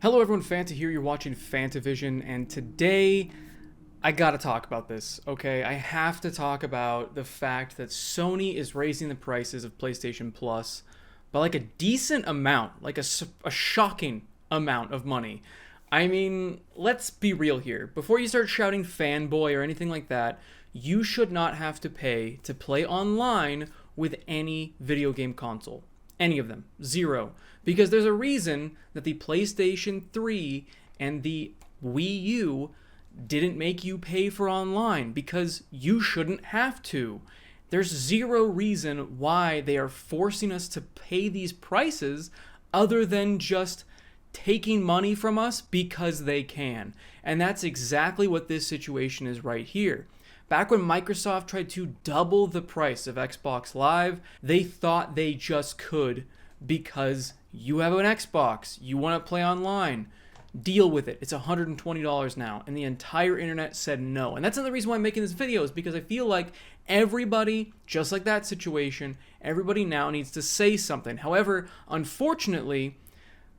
Hello everyone, Fanta here, you're watching FANTAVISION, and today I gotta talk about this, okay? I have to talk about the fact that Sony is raising the prices of PlayStation Plus by like a decent amount, like a shocking amount of money. I mean, let's be real here. Before you start shouting fanboy or anything like that, you should not have to pay to play online with any video game console. Any of them. Zero. Because there's a reason that the PlayStation 3 and the Wii U didn't make you pay for online, because you shouldn't have to. There's zero reason why they are forcing us to pay these prices other than just taking money from us because they can. And that's exactly what this situation is right here. Back when Microsoft tried to double the price of Xbox Live, they thought they just could because you have an Xbox, you want to play online, deal with it. It's $120 now, and the entire internet said no. And that's another reason why I'm making this video, is because I feel like everybody, just like that situation, everybody now needs to say something. However, unfortunately,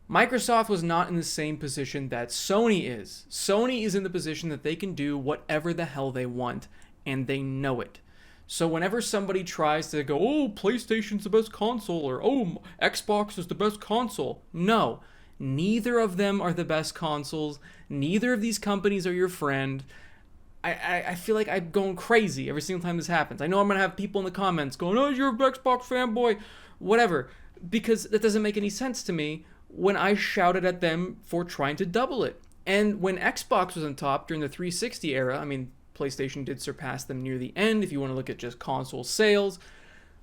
Microsoft was not in the same position that Sony is. Sony is in the position that they can do whatever the hell they want, and they know it. So whenever somebody tries to go, oh, PlayStation's the best console, or oh, Xbox is the best console, no. Neither of them are the best consoles. Neither of these companies are your friend. I feel like I'm going crazy every single time this happens. I know I'm going to have people in the comments going, oh, you're an Xbox fanboy, whatever, because that doesn't make any sense to me when I shouted at them for trying to double it. And when Xbox was on top during the 360 era, I mean, PlayStation did surpass them near the end if you want to look at just console sales,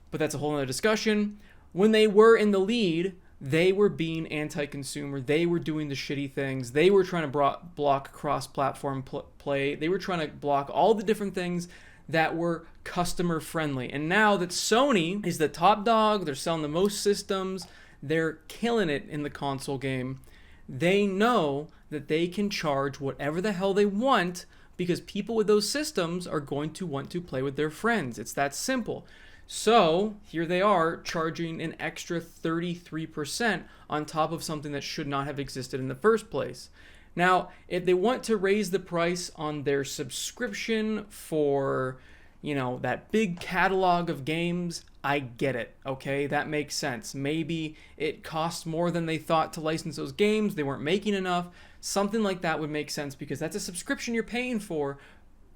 but that's a whole other discussion. When they were in the lead, they were being anti-consumer. They were doing the shitty things. They were trying to block cross-platform play. They were trying to block all the different things that were customer friendly. And now that Sony is the top dog, they're selling the most systems, they're killing it in the console game, they know that they can charge whatever the hell they want, because people with those systems are going to want to play with their friends. It's that simple. So here they are charging an extra 33% on top of something that should not have existed in the first place. Now, if they want to raise the price on their subscription for, that big catalog of games, I get it, okay? That makes sense. Maybe it costs more than they thought to license those games. They weren't making enough. Something like that would make sense, because that's a subscription you're paying for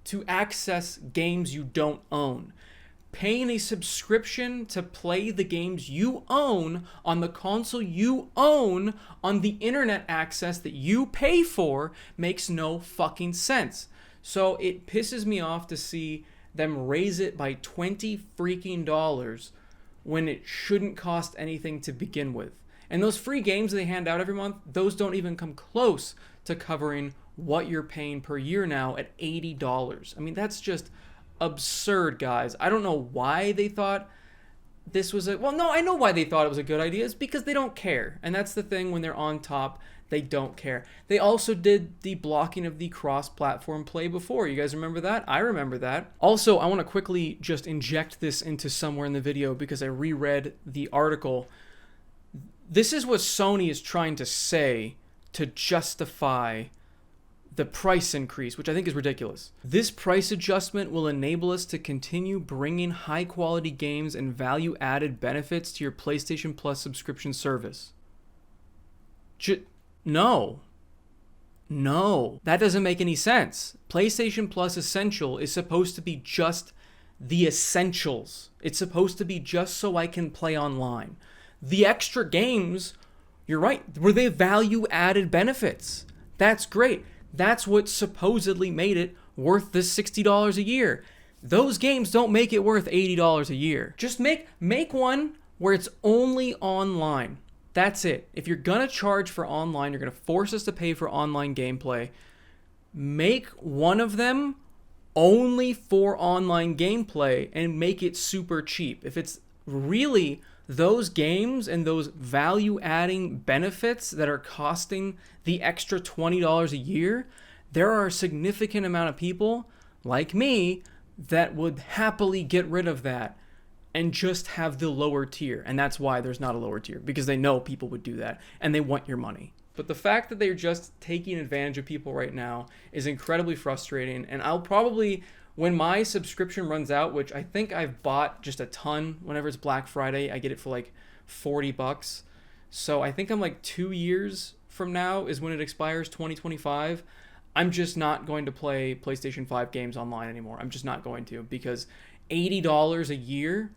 to access games you don't own. Paying a subscription to play the games you own on the console you own on the internet access that you pay for makes no fucking sense. So it pisses me off to see them raise it by $20 freaking dollars when it shouldn't cost anything to begin with. And those free games they hand out every month, those don't even come close to covering what you're paying per year now at $80. I mean, that's just absurd, guys. I don't know why they thought this was I know why they thought it was a good idea. It's because they don't care. And that's the thing, when they're on top, they don't care. They also did the blocking of the cross-platform play before. You guys remember that? I remember that. Also, I want to quickly just inject this into somewhere in the video because I reread the article. This is what Sony is trying to say to justify the price increase, which I think is ridiculous. This price adjustment will enable us to continue bringing high-quality games and value-added benefits to your PlayStation Plus subscription service. No, that doesn't make any sense. PlayStation Plus Essential is supposed to be just the essentials. It's supposed to be just so I can play online. The extra games, you're right, were they value-added benefits? That's great. That's what supposedly made it worth the $60 a year. Those games don't make it worth $80 a year. Just make one where it's only online. That's it. If you're gonna charge for online, you're gonna force us to pay for online gameplay. Make one of them only for online gameplay and make it super cheap. If it's really those games and those value-adding benefits that are costing the extra $20 a year, there are a significant amount of people like me that would happily get rid of that and just have the lower tier. And that's why there's not a lower tier, because they know people would do that and they want your money. But the fact that they're just taking advantage of people right now is incredibly frustrating. And I'll probably, when my subscription runs out, which I think I've bought just a ton whenever it's Black Friday, I get it for like $40. So I think I'm like 2 years from now is when it expires, 2025. I'm just not going to play PlayStation 5 games online anymore. I'm just not going to, because $80 a year?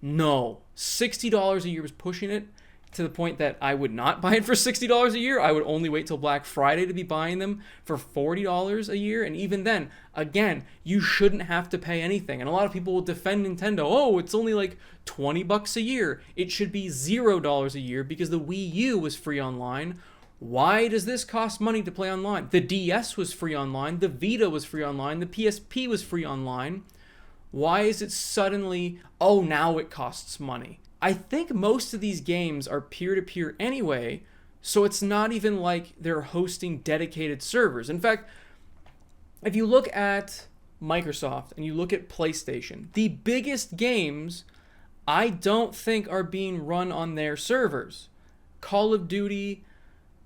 No. $60 a year was pushing it to the point that I would not buy it for $60 a year. I would only wait till Black Friday to be buying them for $40 a year. And even then, again, you shouldn't have to pay anything. And a lot of people will defend Nintendo. Oh, it's only like $20 a year. It should be $0 a year because the Wii U was free online. Why does this cost money to play online? The DS was free online. The Vita was free online. The PSP was free online. Why is it suddenly, oh, now it costs money? I think most of these games are peer-to-peer anyway, so it's not even like they're hosting dedicated servers. In fact, if you look at Microsoft and you look at PlayStation, the biggest games I don't think are being run on their servers. Call of Duty,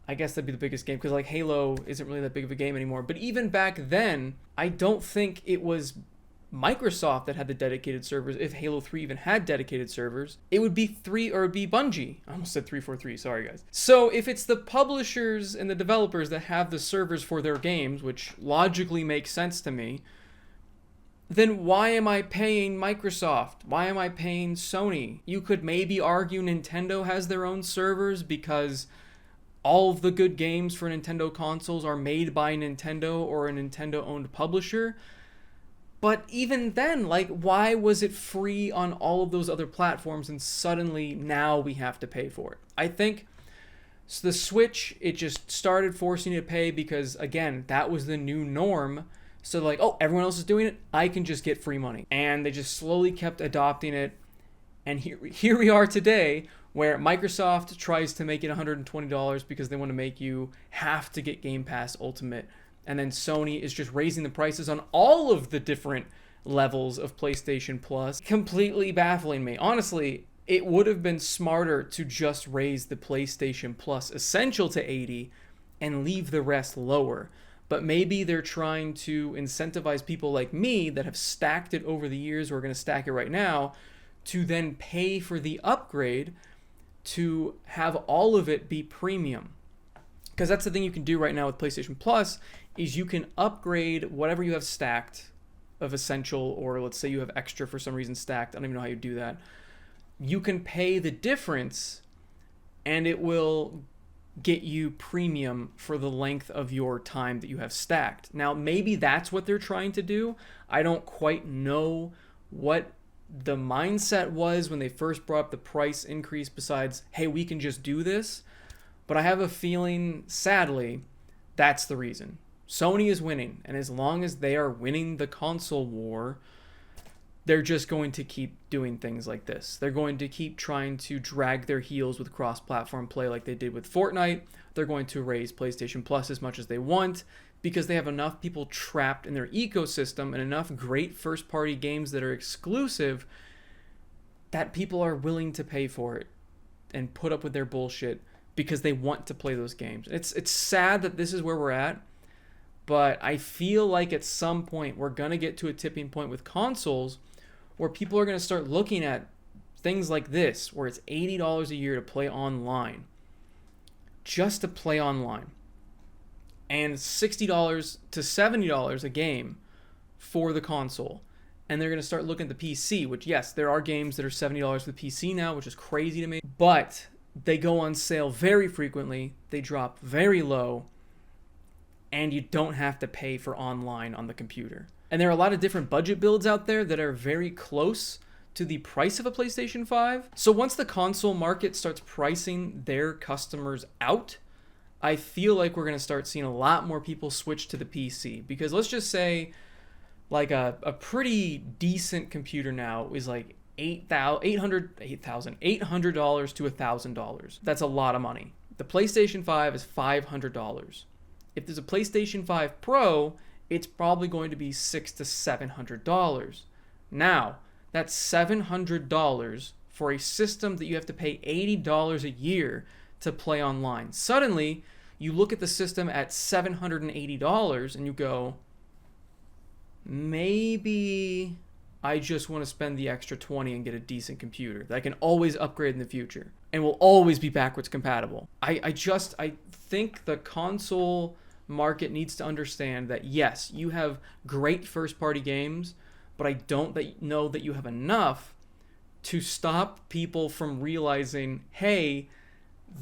I guess that'd be the biggest game because like Halo isn't really that big of a game anymore. But even back then, I don't think it was Microsoft that had the dedicated servers. If Halo 3 even had dedicated servers, it would be Bungie. I almost said 343, sorry guys. So if it's the publishers and the developers that have the servers for their games, which logically makes sense to me, then why am I paying Microsoft? Why am I paying Sony? You could maybe argue Nintendo has their own servers because all of the good games for Nintendo consoles are made by Nintendo or a Nintendo-owned publisher. But even then, like, why was it free on all of those other platforms and suddenly now we have to pay for it? I think the Switch, it just started forcing you to pay because, again, that was the new norm. So like, oh, everyone else is doing it, I can just get free money. And they just slowly kept adopting it. And here we are today where Microsoft tries to make it $120 because they want to make you have to get Game Pass Ultimate. And then Sony is just raising the prices on all of the different levels of PlayStation Plus. Completely baffling me. Honestly, it would have been smarter to just raise the PlayStation Plus Essential to $80 and leave the rest lower. But maybe they're trying to incentivize people like me that have stacked it over the years or are going to stack it right now to then pay for the upgrade to have all of it be premium. Because that's the thing you can do right now with PlayStation Plus is you can upgrade whatever you have stacked of Essential, or let's say you have Extra for some reason stacked. I don't even know how you do that. You can pay the difference and it will get you premium for the length of your time that you have stacked. Now, maybe that's what they're trying to do. I don't quite know what the mindset was when they first brought up the price increase besides, hey, we can just do this. But I have a feeling, sadly, that's the reason. Sony is winning, and as long as they are winning the console war, they're just going to keep doing things like this. They're going to keep trying to drag their heels with cross-platform play like they did with Fortnite. They're going to raise PlayStation Plus as much as they want because they have enough people trapped in their ecosystem and enough great first-party games that are exclusive that people are willing to pay for it and put up with their bullshit because they want to play those games. It's sad that this is where we're at, but I feel like at some point we're going to get to a tipping point with consoles where people are going to start looking at things like this, where it's $80 a year to play online, just to play online, and $60 to $70 a game for the console. And they're going to start looking at the PC, which, yes, there are games that are $70 for the PC now, which is crazy to me, but they go on sale very frequently, they drop very low, and you don't have to pay for online on the computer. And there are a lot of different budget builds out there that are very close to the price of a PlayStation 5. So once the console market starts pricing their customers out, I feel like we're going to start seeing a lot more people switch to the PC. Because let's just say like a pretty decent computer now is like $800 to $1,000. That's a lot of money. The PlayStation 5 is $500. If there's a PlayStation 5 Pro, it's probably going to be $600 to $700. Now, that's $700 for a system that you have to pay $80 a year to play online. Suddenly, you look at the system at $780 and you go, maybe I just want to spend the extra 20 and get a decent computer that I can always upgrade in the future and will always be backwards compatible. I think the console market needs to understand that, yes, you have great first-party games, but I don't know that you have enough to stop people from realizing, hey,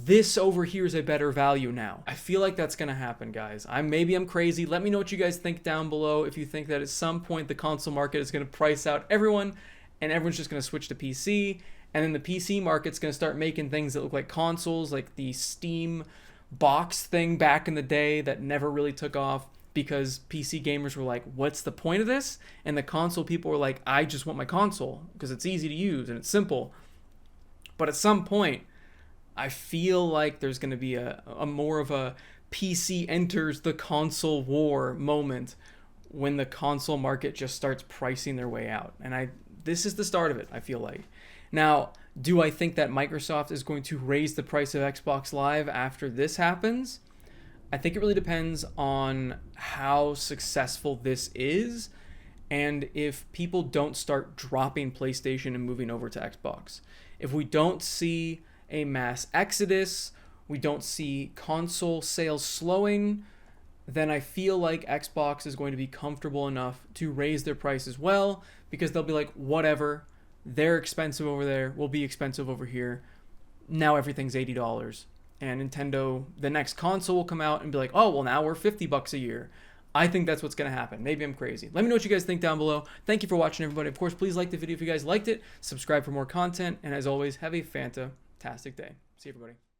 this over here is a better value now. I feel like that's going to happen, guys. Maybe I'm crazy. Let me know what you guys think down below. If you think that at some point the console market is going to price out everyone and everyone's just going to switch to PC, and then the PC market's going to start making things that look like consoles, like the Steam box thing back in the day that never really took off because PC gamers were like, what's the point of this? And the console people were like, I just want my console because it's easy to use and it's simple. But at some point, I feel like there's going to be a more of a PC enters the console war moment when the console market just starts pricing their way out. And this is the start of it, I feel like. Now, do I think that Microsoft is going to raise the price of Xbox Live after this happens? I think it really depends on how successful this is and if people don't start dropping PlayStation and moving over to Xbox. If we don't see a mass exodus, we don't see console sales slowing, then I feel like Xbox is going to be comfortable enough to raise their price as well, because they'll be like, whatever, they're expensive over there, we'll be expensive over here. Now everything's $80. And Nintendo, the next console will come out and be like, oh, well, now we're $50 a year. I think that's what's going to happen. Maybe I'm crazy. Let me know what you guys think down below. Thank you for watching, everybody. Of course, please like the video if you guys liked it. Subscribe for more content. And as always, have a fantastic day. See you, everybody.